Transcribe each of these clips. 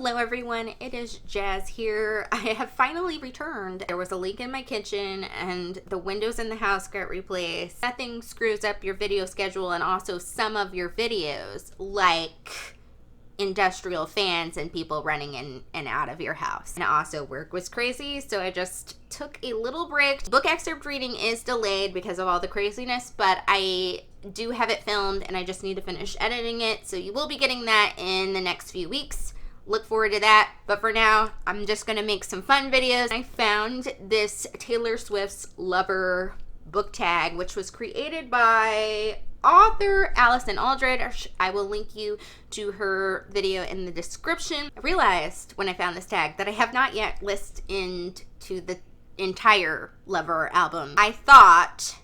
Hello everyone, it is Jazz here. I have finally returned. There was a leak in my kitchen and the windows in the house got replaced. Nothing screws up your video schedule and also some of your videos, like industrial fans and people running in and out of your house. And also work was crazy, so I just took a little break. Book excerpt reading is delayed because of all the craziness, but I do have it filmed and I just need to finish editing it, so you will be getting that in the next few weeks. Look forward to that, but for now, I'm just gonna make some fun videos. I found this Taylor Swift's Lover book tag, which was created by author Allison Aldridge. I will link you to her video in the description. I realized when I found this tag that I have not yet listened into the entire Lover album. I thought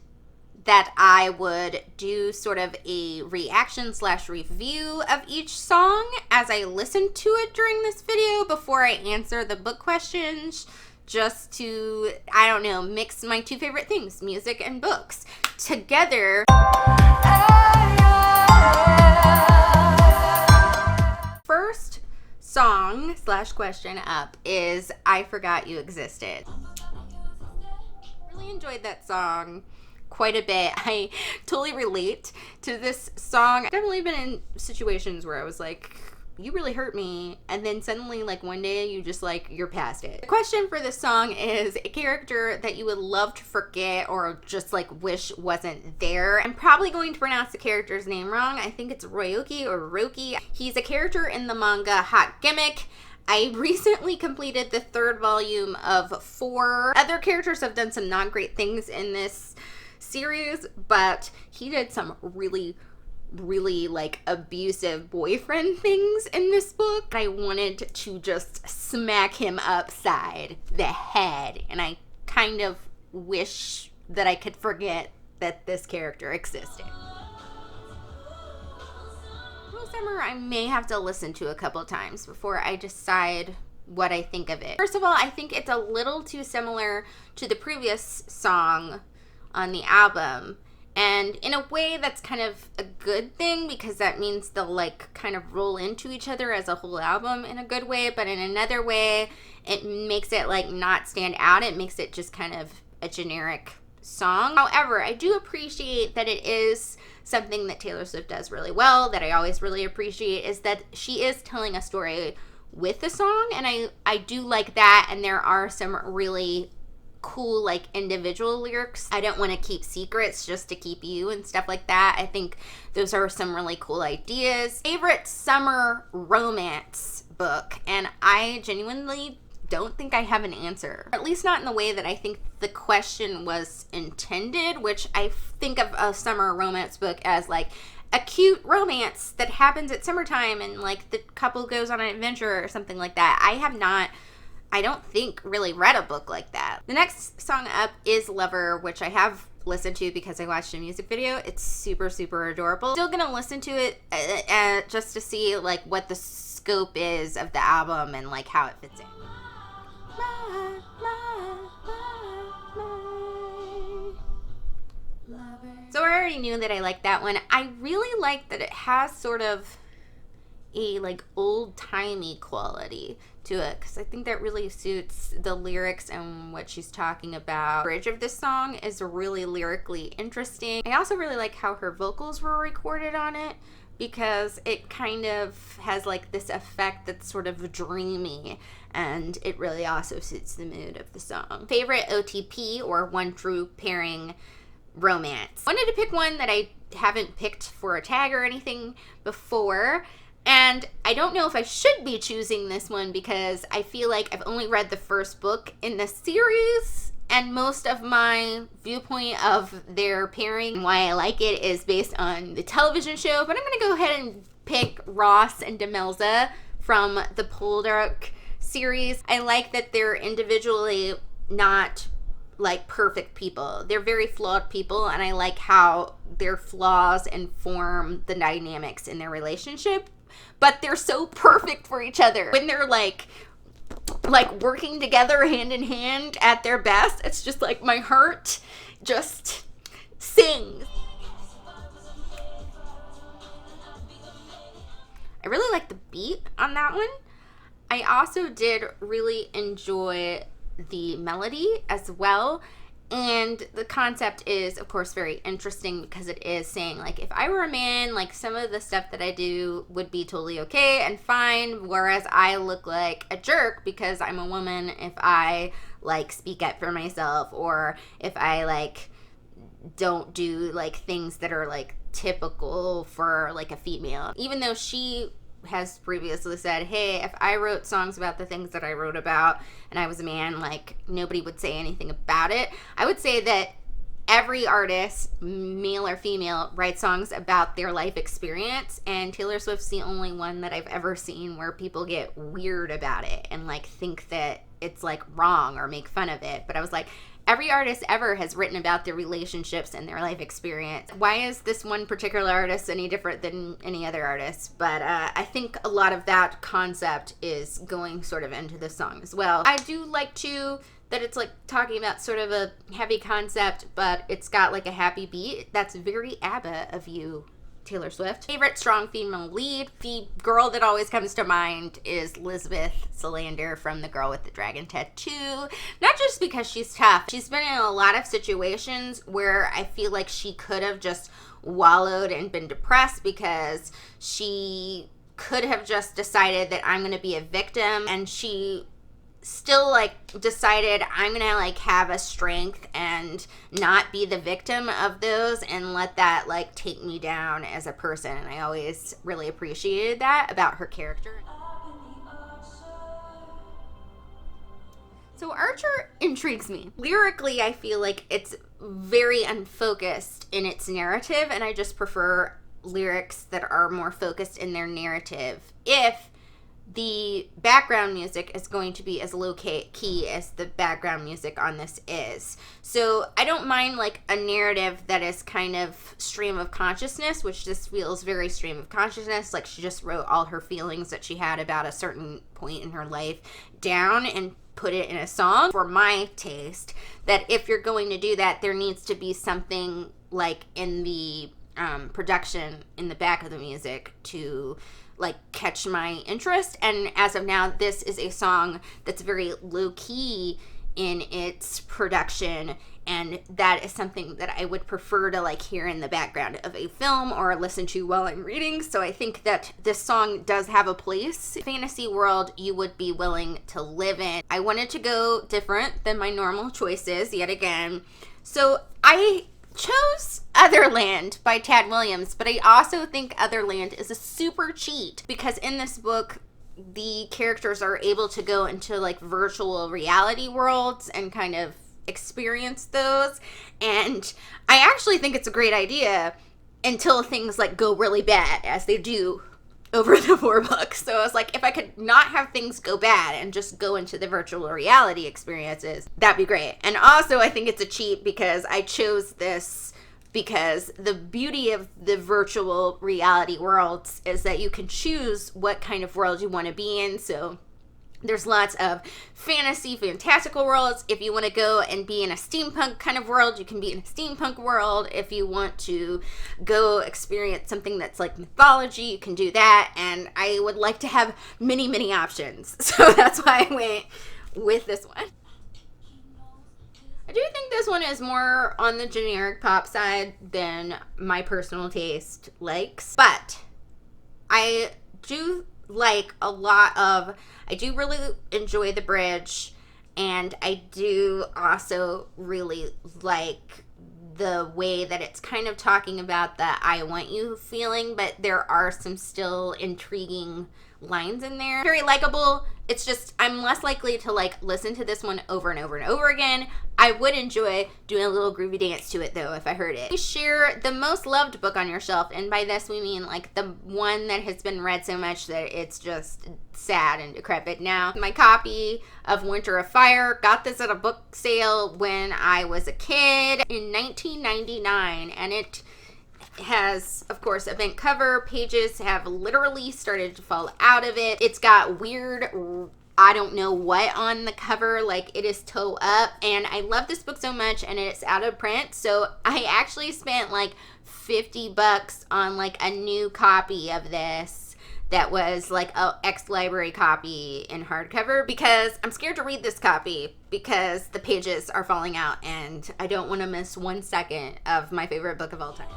that I would do sort of a reaction / review of each song as I listen to it during this video before I answer the book questions, just to, I don't know, mix my two favorite things, music and books, together. First song / question up is I Forgot You Existed. Really enjoyed that song quite a bit. I totally relate to this song. I've definitely been in situations where I was like, you really hurt me, and then suddenly, like, one day you just, like, you're past it. The question for this song is a character that you would love to forget or just, like, wish wasn't there. I'm probably going to pronounce the character's name wrong. I think it's Ryoki or Roki. He's a character in the manga Hot Gimmick. I recently completed the 3rd volume of 4. Other characters have done some not great things in this series, but he did some really like abusive boyfriend things in this book. I wanted to just smack him upside the head, and I kind of wish that I could forget that this character existed. Cruel Summer I may have to listen to a couple times before I decide what I think of it. First of all, I think it's a little too similar to the previous song on the album, and in a way that's kind of a good thing because that means they'll like kind of roll into each other as a whole album in a good way, but in another way it makes it like not stand out. It makes it just kind of a generic song. However, I do appreciate that it is something that Taylor Swift does really well, that I always really appreciate, is that she is telling a story with the song, and I do like that, and there are some really cool like individual lyrics. I don't want to keep secrets just to keep you and stuff like that. I think those are some really cool ideas. Favorite summer romance book, and I genuinely don't think I have an answer, at least not in the way that I think the question was intended, which I think of a summer romance book as like a cute romance that happens at summertime and like the couple goes on an adventure or something like that. I don't think really read a book like that. The next song up is Lover, which I have listened to because I watched a music video. It's super, super adorable. Still gonna listen to it just to see like what the scope is of the album and like how it fits in. So I already knew that I liked that one. I really like that it has sort of a like old-timey quality to it, because I think that really suits the lyrics and what she's talking about. The bridge of this song is really lyrically interesting. I also really like how her vocals were recorded on it, because it kind of has like this effect that's sort of dreamy, and it really also suits the mood of the song. Favorite OTP or one true pairing romance. I wanted to pick one that I haven't picked for a tag or anything before, and I don't know if I should be choosing this one because I feel like I've only read the first book in the series, and most of my viewpoint of their pairing and why I like it is based on the television show. But I'm going to go ahead and pick Ross and Demelza from the Poldark series. I like that they're individually not like perfect people. They're very flawed people, and I like how their flaws inform the dynamics in their relationship, but they're so perfect for each other. When they're like working together hand in hand at their best, it's just like my heart just sings. I really like the beat on that one. I also did really enjoy the melody as well. And the concept is, of course, very interesting because it is saying, like, if I were a man, like, some of the stuff that I do would be totally okay and fine, whereas I look like a jerk because I'm a woman if I, like, speak up for myself, or if I, like, don't do, like, things that are, like, typical for, like, a female. Even though she has previously said, hey, if I wrote songs about the things that I wrote about and I was a man, like, nobody would say anything about it. I would say that every artist, male or female, writes songs about their life experience, and Taylor Swift's the only one that I've ever seen where people get weird about it and, like, think that it's, like, wrong or make fun of it. But I was like, every artist ever has written about their relationships and their life experience. Why is this one particular artist any different than any other artist? But I think a lot of that concept is going sort of into the song as well. I do like to that it's like talking about sort of a heavy concept, but it's got like a happy beat. That's very ABBA of you, Taylor Swift. Favorite strong female lead. The girl that always comes to mind is Lisbeth Salander from The Girl with the Dragon Tattoo. Not just because she's tough. She's been in a lot of situations where I feel like she could have just wallowed and been depressed because she could have just decided that I'm going to be a victim, and she still like decided I'm gonna like have a strength and not be the victim of those and let that like take me down as a person. And I always really appreciated that about her character. So Archer intrigues me. Lyrically, I feel like it's very unfocused in its narrative, and I just prefer lyrics that are more focused in their narrative. If the background music is going to be as low key as the background music on this is. So I don't mind like a narrative that is kind of stream of consciousness, which this feels very stream of consciousness. Like she just wrote all her feelings that she had about a certain point in her life down and put it in a song. For my taste, that if you're going to do that, there needs to be something like in the production in the back of the music to like catch my interest. And as of now, this is a song that's very low key in its production, and that is something that I would prefer to like hear in the background of a film or listen to while I'm reading. So I think that this song does have a place. Fantasy world you would be willing to live in. I wanted to go different than my normal choices yet again. So I chose Otherland by Tad Williams, but I also think Otherland is a super cheat because in this book the characters are able to go into like virtual reality worlds and kind of experience those, and I actually think it's a great idea until things like go really bad, as they do over the 4 books. So I was like, if I could not have things go bad and just go into the virtual reality experiences, that'd be great. And also I think it's a cheat because I chose this because the beauty of the virtual reality worlds is that you can choose what kind of world you want to be in. So there's lots of fantasy, fantastical worlds. If you want to go and be in a steampunk kind of world, you can be in a steampunk world. If you want to go experience something that's like mythology, you can do that. And I would like to have many, many options. So that's why I went with this one. I do think this one is more on the generic pop side than my personal taste likes. But I do like a lot of, I do really enjoy the bridge, and I do also really like the way that it's kind of talking about the I want you feeling, but there are some still intriguing lines in there. Very likable. It's just I'm less likely to like listen to this one over and over and over again. I would enjoy doing a little groovy dance to it though if I heard it. Share the most loved book on your shelf, and by this we mean like the one that has been read so much that it's just sad and decrepit now. My copy of Winter of Fire, got this at a book sale when I was a kid in 1999, and it has, of course, a bent cover. Pages have literally started to fall out of it. It's got weird, I don't know what on the cover, like it is toe up, and I love this book so much, and it's out of print, so I actually spent like $50 on like a new copy of this that was like a ex-library copy in hardcover, because I'm scared to read this copy because the pages are falling out and I don't want to miss 1 second of my favorite book of all time.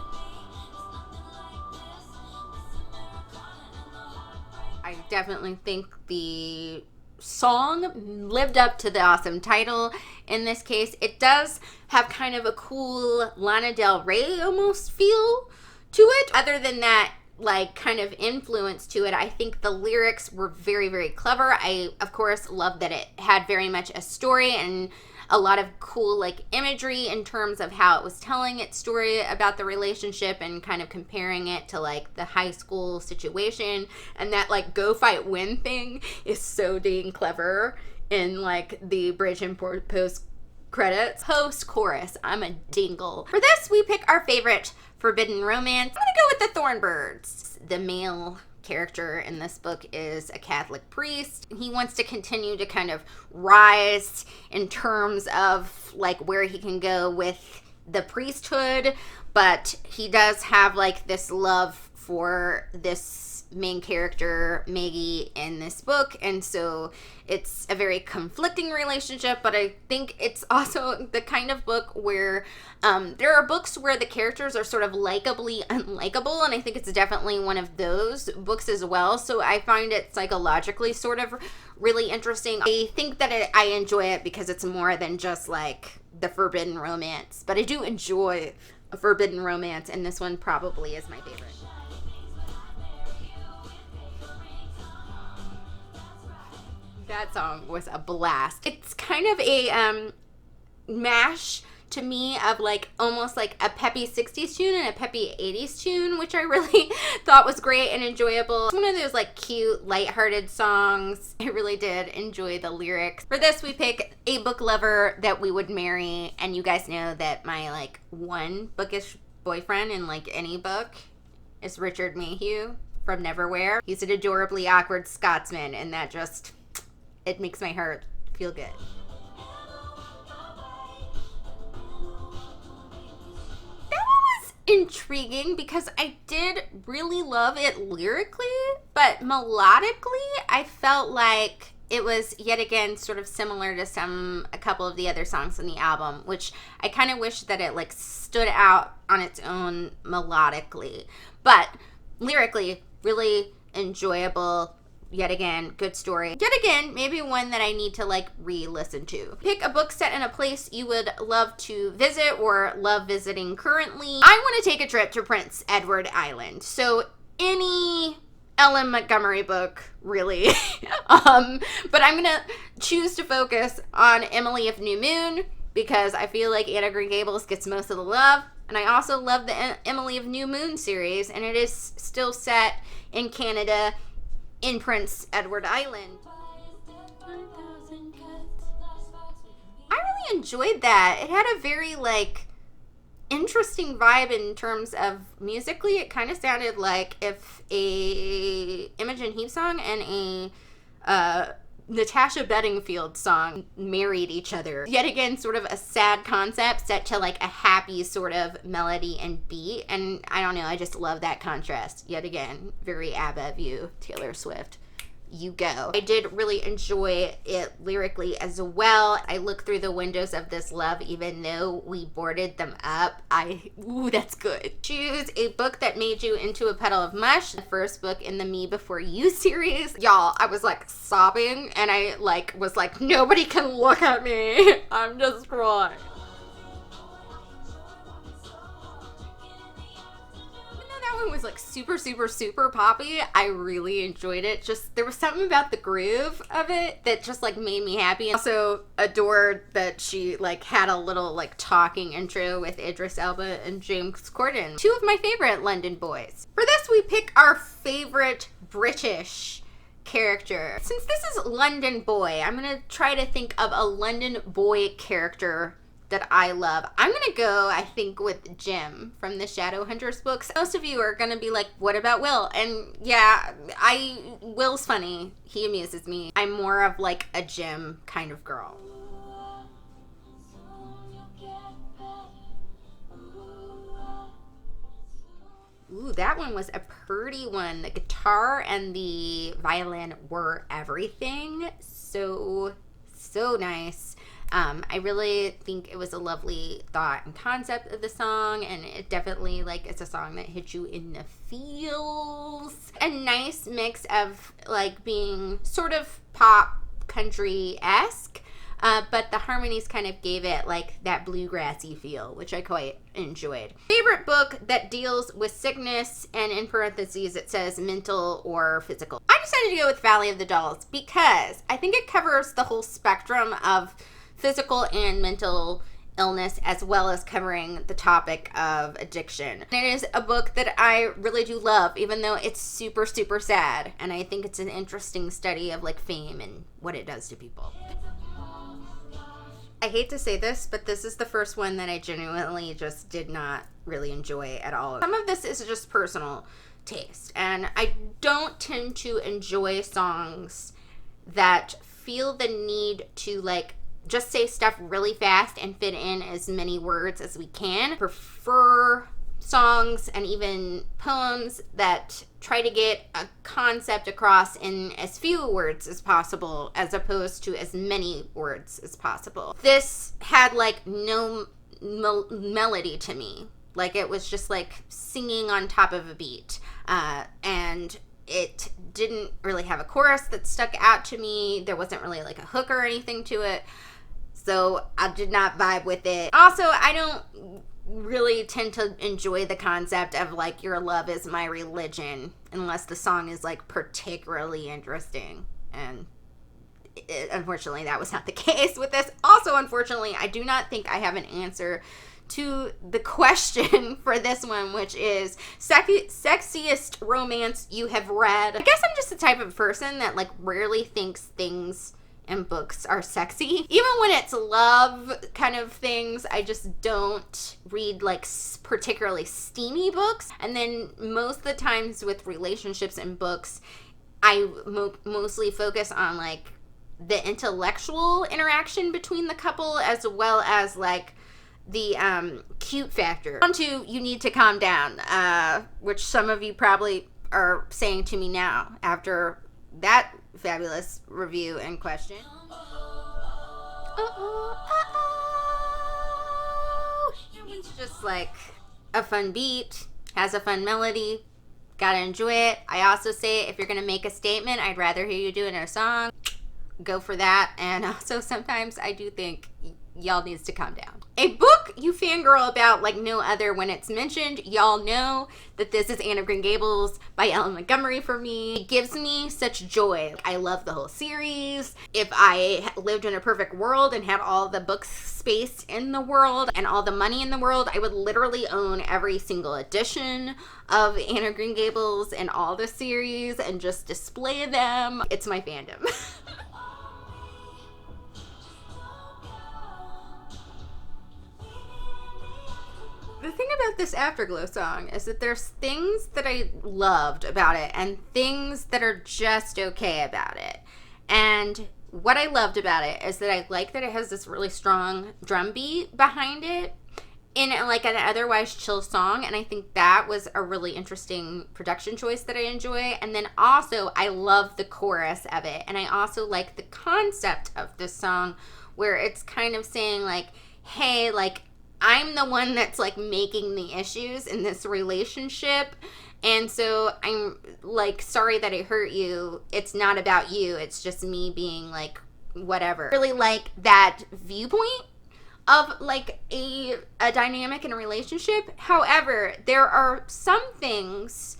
I definitely think the song lived up to the awesome title. In this case, it does have kind of a cool Lana Del Rey almost feel to it. Other than that, like, kind of influence to it, I think the lyrics were very, very clever. I, of course, love that it had very much a story and a lot of cool, like, imagery in terms of how it was telling its story about the relationship and kind of comparing it to, like, the high school situation. And that, like, go fight win thing is so dang clever in, like, the bridge and post credits. Post chorus, I'm a dingle. For this, we pick our favorite forbidden romance. I'm gonna go with the Thornbirds. The male character in this book is a Catholic priest. He wants to continue to kind of rise in terms of like where he can go with the priesthood, but he does have like this love for this main character, Maggie, in this book, and so it's a very conflicting relationship, but I think it's also the kind of book where there are books where the characters are sort of likably unlikable, and I think it's definitely one of those books as well, so I find it psychologically sort of really interesting. I think that I enjoy it because it's more than just like the forbidden romance, but I do enjoy a forbidden romance, and this one probably is my favorite. That song was a blast. It's kind of a mash to me of like almost like a peppy 60s tune and a peppy 80s tune, which I really thought was great and enjoyable. It's one of those like cute, lighthearted songs. I really did enjoy the lyrics. For this, we pick A Book Lover That We Would Marry, and you guys know that my like one bookish boyfriend in like any book is Richard Mayhew from Neverwhere. He's an adorably awkward Scotsman, and that just, it makes my heart feel good. That one was intriguing because I did really love it lyrically, but melodically, I felt like it was yet again sort of similar to a couple of the other songs on the album, which I kind of wish that it like stood out on its own melodically. But lyrically, really enjoyable. Yet again, good story. Yet again, maybe one that I need to like re-listen to. Pick a book set in a place you would love to visit or love visiting currently. I want to take a trip to Prince Edward Island. So any Ellen Montgomery book, really. But I'm gonna choose to focus on Emily of New Moon because I feel like Anne of Green Gables gets most of the love. And I also love the Emily of New Moon series, and it is still set in Canada, in Prince Edward Island. I really enjoyed that. It had a very like interesting vibe in terms of musically. It kind of sounded like if a Imogen Heap song and a Natasha Bedingfield song married each other. Yet again, sort of a sad concept set to like a happy sort of melody and beat. And I don't know, I just love that contrast. Yet again, very ABBA of you, Taylor Swift. You go. I did really enjoy it lyrically as well. I looked through the windows of this love even though we boarded them up. Ooh, that's good. Choose a book that made you into a puddle of mush. The first book in the Me Before You series. Y'all, I was like sobbing and I like was like, nobody can look at me. I'm just crying. That one was like super, super, super poppy. I really enjoyed it. Just there was something about the groove of it that just like made me happy. And also adored that she like had a little like talking intro with Idris Elba and James Corden, two of my favorite London boys. For this, we pick our favorite British character. Since this is London boy, I'm gonna try to think of a London boy character that I love. I'm gonna go, I think, with Jim from the Shadowhunters books. Most of you are gonna be like, what about Will? And yeah, Will's funny. He amuses me. I'm more of like a Jim kind of girl. Ooh, that one was a pretty one. The guitar and the violin were everything. So nice. I really think it was a lovely thought and concept of the song, and it definitely, like, it's a song that hits you in the feels. A nice mix of, like, being sort of pop country-esque, but the harmonies kind of gave it, like, that bluegrassy feel, which I quite enjoyed. Favorite book that deals with sickness, and in parentheses it says mental or physical. I decided to go with Valley of the Dolls because I think it covers the whole spectrum of physical and mental illness, as well as covering the topic of addiction. And it is a book that I really do love, even though it's super, super sad. And I think it's an interesting study of, like, fame and what it does to people. I hate to say this, but this is the first one that I genuinely just did not really enjoy at all. Some of this is just personal taste, and I don't tend to enjoy songs that feel the need to, like, just say stuff really fast and fit in as many words as we can. I prefer songs and even poems that try to get a concept across in as few words as possible, as opposed to as many words as possible. This had, like, no melody to me. Like, it was just, like, singing on top of a beat. And it didn't really have a chorus that stuck out to me. There wasn't really, like, a hook or anything to it. So I did not vibe with it. Also, I don't really tend to enjoy the concept of, like, your love is my religion, unless the song is, like, particularly interesting. And unfortunately, that was not the case with this. Also, unfortunately, I do not think I have an answer to the question for this one, which is sexiest romance you have read. I guess I'm just the type of person that, like, rarely thinks things in books are sexy. Even when it's love kind of things, I just don't read, like, particularly steamy books. And then most of the times with relationships and books, I mostly focus on, like, the intellectual interaction between the couple, as well as, like, the cute factor. On to You Need to Calm Down, which some of you probably are saying to me now after that fabulous review and question. It's just, like, a fun beat, has a fun melody, gotta enjoy it. I also say, if you're gonna make a statement, I'd rather hear you do it in a song. Go for that. And also, sometimes I do think y'all needs to calm down. A book you fangirl about like no other when it's mentioned. Y'all know that this is Anne of Green Gables by Ellen Montgomery for me. It gives me such joy. I love the whole series. If I lived in a perfect world and had all the books spaced in the world and all the money in the world, I would literally own every single edition of Anne of Green Gables and all the series and just display them. It's my fandom. The thing about this Afterglow song is that there's things that I loved about it and things that are just okay about it. And what I loved about it is that I like that it has this really strong drum beat behind it in like an otherwise chill song, and I think that was a really interesting production choice that I enjoy. And then also I love the chorus of it, and I also like the concept of this song where it's kind of saying like, hey, like, I'm the one that's like making the issues in this relationship, and so I'm like sorry that I hurt you. It's not about you, it's just me being like whatever. Really like that viewpoint of like a dynamic in a relationship. However, there are some things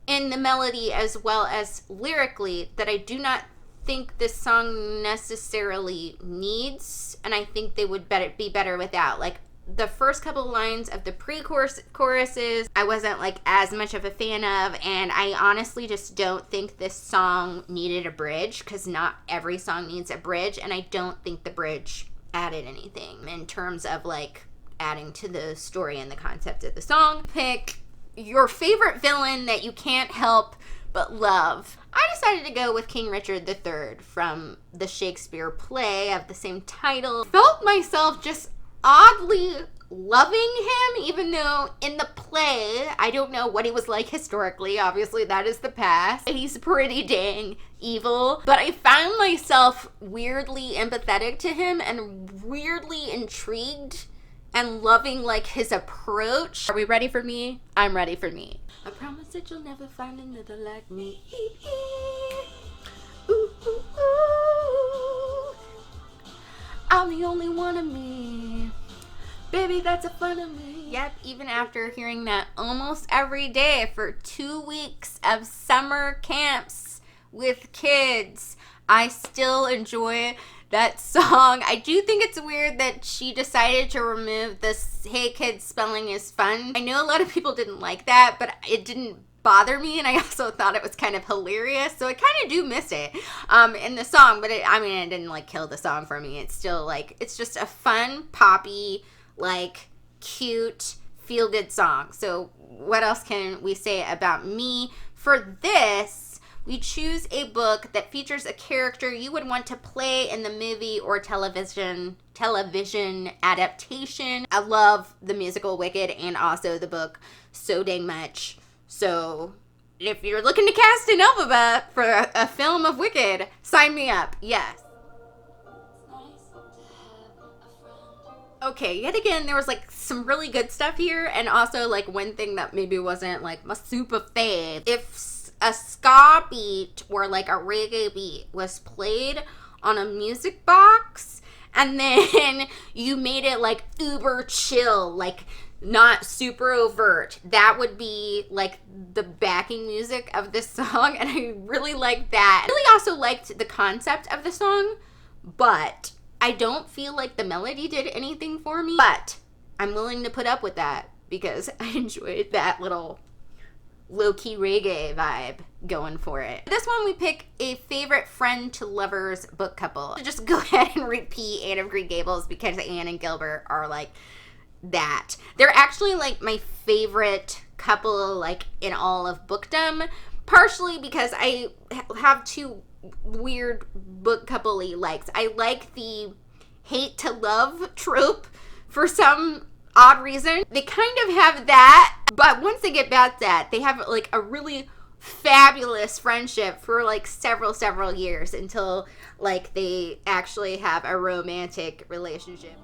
in the melody as well as lyrically that I do not think this song necessarily needs, and I think they would be better without. Like the first couple lines of the choruses I wasn't like as much of a fan of, and I honestly just don't think this song needed a bridge, because not every song needs a bridge, and I don't think the bridge added anything in terms of like adding to the story and the concept of the song. Pick your favorite villain that you can't help but love. I decided to go with King Richard III from the Shakespeare play of the same title. Felt myself just oddly loving him, even though in the play, I don't know what he was like historically. Obviously, that is the past. He's pretty dang evil. But I found myself weirdly empathetic to him and weirdly intrigued and loving like his approach. Are we ready for me? I'm ready for me. I promise that you'll never find another like me. Ooh, ooh, ooh. I'm the only one of me. Baby, that's a fun of me. Yep, even after hearing that almost every day for 2 weeks of summer camps with kids, I still enjoy that song. I do think it's weird that she decided to remove this "Hey Kids, spelling is fun." I know a lot of people didn't like that, but it didn't bother me, and I also thought it was kind of hilarious, so I kind of do miss it in the song, but it didn't like kill the song for me. It's still like, it's just a fun, poppy, like cute, feel-good song. So what else can we say about me? For this, we choose a book that features a character you would want to play in the movie or television adaptation. I love the musical Wicked and also the book so dang much. So if you're looking to cast an Elphaba for a film of Wicked, sign me up. Yes. Okay, yet again, there was like some really good stuff here, and also like one thing that maybe wasn't like my super fave. If a ska beat or like a reggae beat was played on a music box, and then you made it like uber chill, like not super overt, that would be like the backing music of this song, and I really liked that. I really also liked the concept of the song, but I don't feel like the melody did anything for me, but I'm willing to put up with that because I enjoyed that little low-key reggae vibe going for it. This one we pick a favorite friend to lovers book couple. Just go ahead and repeat Anne of Green Gables because Anne and Gilbert are like that. They're actually like my favorite couple like in all of bookdom, partially because I have two weird book couple-y likes. I like the hate to love trope for some odd reason. They kind of have that, but once they get past that, they have like a really fabulous friendship for like several years until like they actually have a romantic relationship.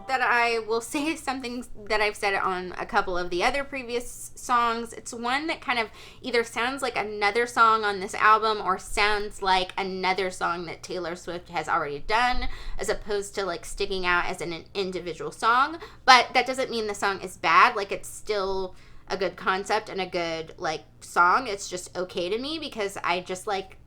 That I will say something that I've said on a couple of the other previous songs. It's one that kind of either sounds like another song on this album or sounds like another song that Taylor Swift has already done, as opposed to like sticking out as an individual song. But that doesn't mean the song is bad. Like, it's still a good concept and a good like song. It's just okay to me because I just like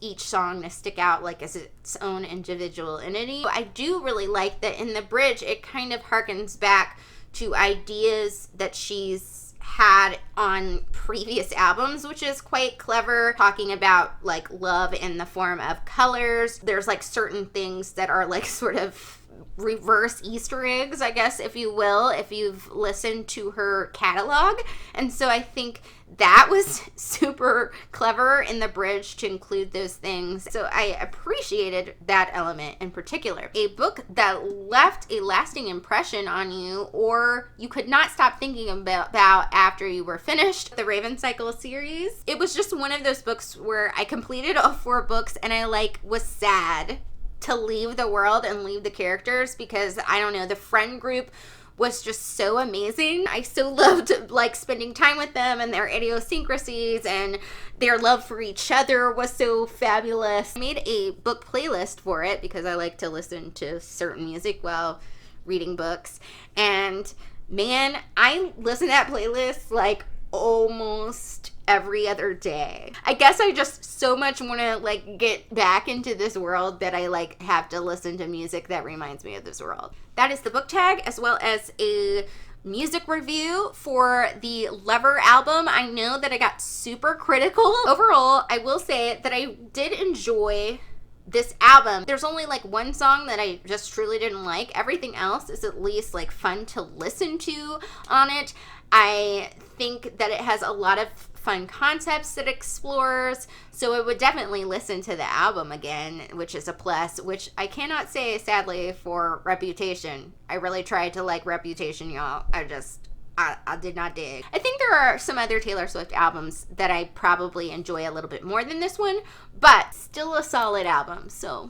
each song to stick out like as its own individual entity. I do really like that in the bridge it kind of harkens back to ideas that she's had on previous albums, which is quite clever, talking about like love in the form of colors. There's like certain things that are like sort of reverse Easter eggs, I guess, if you will, if you've listened to her catalog. And so I think that was super clever in the bridge to include those things. So I appreciated that element in particular. A book that left a lasting impression on you, or you could not stop thinking about after you were finished, the Raven Cycle series. It was just one of those books where I completed all 4 books and I like was sad to leave the world and leave the characters because, I don't know, the friend group was just so amazing. I so loved like spending time with them and their idiosyncrasies, and their love for each other was so fabulous. I made a book playlist for it because I like to listen to certain music while reading books, and man, I listen to that playlist like almost every other day. I guess I just so much want to like get back into this world that I like have to listen to music that reminds me of this world. That is the book tag, as well as a music review for the Lover album. I know that I got super critical. Overall, I will say that I did enjoy this album. There's only like one song that I just truly didn't like. Everything else is at least like fun to listen to on it. I think that it has a lot of fun concepts that it explores, so I would definitely listen to the album again, which is a plus, which I cannot say, sadly, for Reputation. I really tried to like Reputation, y'all. I did not dig. I think there are some other Taylor Swift albums that I probably enjoy a little bit more than this one, but still a solid album, so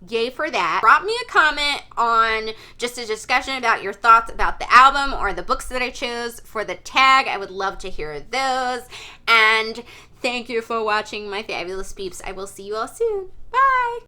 yay for that. Drop me a comment on just a discussion about your thoughts about the album or the books that I chose for the tag. I would love to hear those. And thank you for watching, my fabulous peeps. I will see you all soon. Bye!